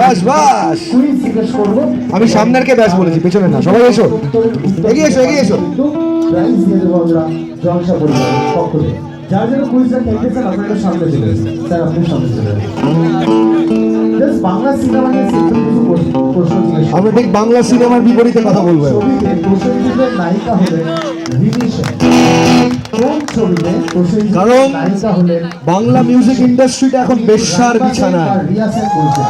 বাস বাস, আমি সামনেরকে ব্যাস বলেছি, পেছনে না। সবাই এসো, এগিয়ে এসো, এগিয়ে এসো। যার জন্য কুইজটা খেলতেছেন আপনারা সামনে চলে আসুন। স্যার আপনি সামনে চলে আসুন। বাংলা সিনেমা নিয়ে সিম্পল কিছু প্রশ্ন জিজ্ঞেস আমরা ঠিক বাংলা সিনেমার বিপরীতে কথা বলবো। ছবিতে প্রসেনজিতের নায়িকা হলেন ভিনিশা। কোন ছবিতে প্রসেনজিতের কারণ নায়িকা হলেন বাংলা মিউজিক ইন্ডাস্ট্রিটা এখন বেশ্যার বিছানা, রিয়াসের করছেন।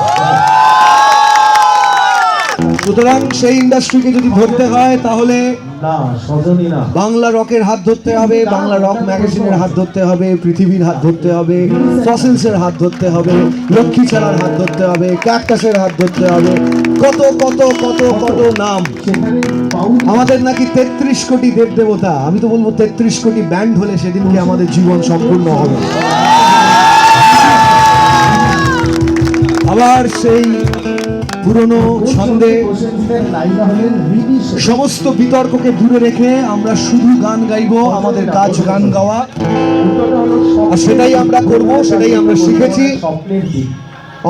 সুতরাং সেই ইন্ডাস্ট্রিকে যদি ধরতে হয় তাহলে না সজনী না, বাংলা রকের হাত ধরতে হবে, বাংলা রক ম্যাগাজিনের হাত ধরতে হবে, পৃথিবীর হাত ধরতে হবে, ফসিলসের হাত ধরতে হবে, লক্ষ্মী ছাড়ার হাত ধরতে হবে, ক্যাকটাসের হাত ধরতে হবে, কত কত কত কত নাম। সেখানে পাউল আমাদের নাকি 33 কোটি দেবদেবতা, আমি তো বলবো 33 কোটি ব্যান্ড হলে সেদিনকে আমাদের জীবন সম্পূর্ণ হবে। আবার সেই পুরনো ছন্দে প্রসেনজিতের নায়িকা হলেন ভিনিশা। সমস্ত বিতর্ককে দূরে রেখে আমরা শুধু গান গাইবো, আমাদের কাজ গান গাওয়া, উত্তরটা হলো আর সেটাই আমরা করব, সেটাই আমরা শিখেছি। স্বপ্নের দিক।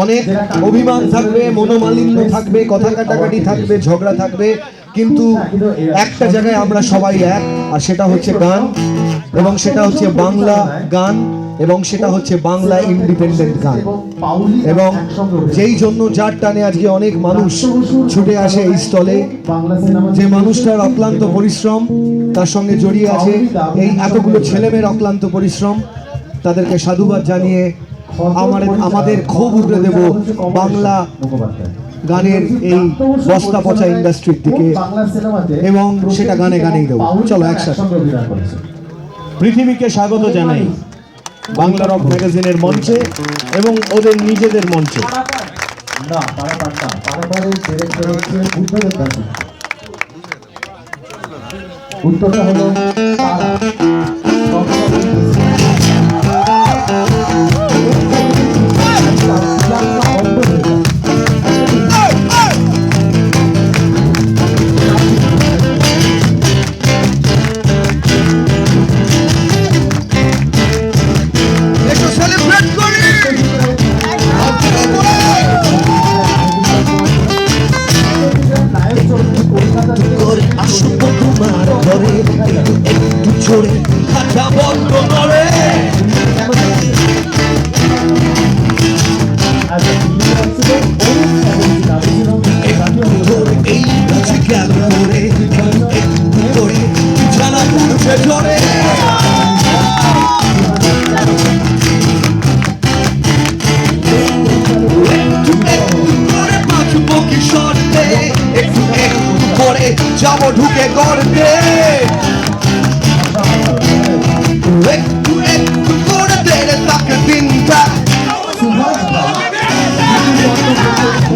অনেক অভিমান থাকবে, মনোমালিন্য থাকবে, কথা কাটাকাটি থাকবে, ঝগড়া থাকবে, কিন্তু একটা জায়গায় আমরা সবাই এক, আর সেটা হচ্ছে গান, এবং সেটা হচ্ছে বাংলা গান, এবং সেটা হচ্ছে বাংলা ইন্ডিপেন্ডেন্ট গান। এবং যেই জন্য যার টানে আজকে অনেক মানুষ ছুটে আসে এই স্থলে, বাংলা সিনেমা যে মানুষটার অক্লান্ত পরিশ্রম তার সঙ্গে জড়িয়ে আছে এই এতগুলো ছেলেমেয়ের অক্লান্ত পরিশ্রম, তাদেরকে সাধুবাদ জানিয়ে আমাদের ক্ষোভ উগড়ে দেব বাংলা গানের এই বস্তা পচা ইন্ডাস্ট্রির দিকে, এবং সেটা গানে গানেই দেবো। চলো একসাথে। পৃথিবীকে স্বাগত জানাই বাংলা রক ম্যাগাজিনের মঞ্চে এবং ওদের নিজেদের মঞ্চে। না পারাপারটা পারাপারের ডিরেক্টর হচ্ছে বুদ্ধদেব দাস। উত্তরটা হলো পারা। যাবো ঢুকে গর্বে, একটু একটু করে দেড়ে তাকে দিনটা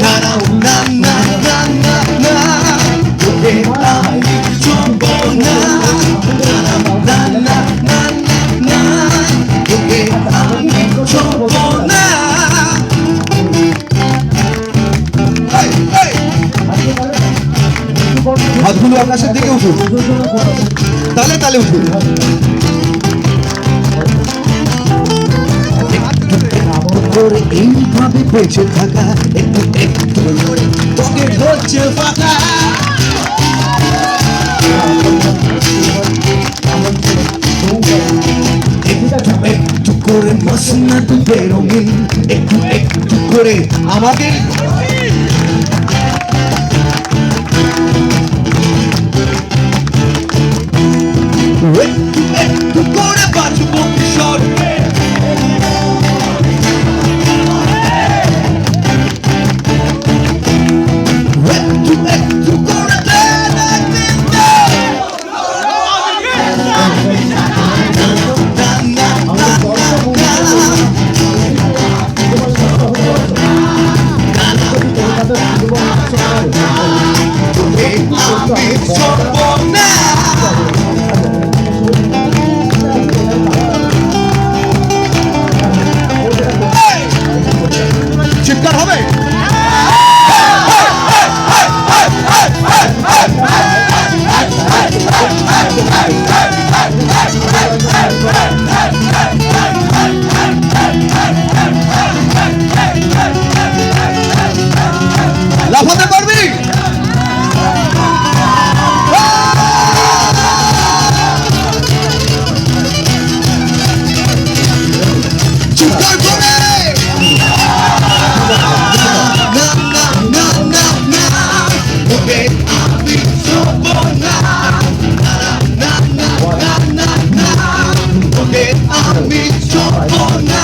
না না না না না না না তোকে আমি চুপ না না না না না না তোকে আমি চুপ না। হাতগুলো আকাশের দিকে উঠুন, তালে তালে উঠুন। এইভাবে বেঁচে থাকা, একটু একটু করে তোকে হচ্ছে ফাঁকা, একটু করে মশলা দুধে রঙিন, একটু একটু করে আমাদের একটু একটু করে বাঁচবো কিশোর, একটু একটু করে চিৎকার হবে। আমি যাব না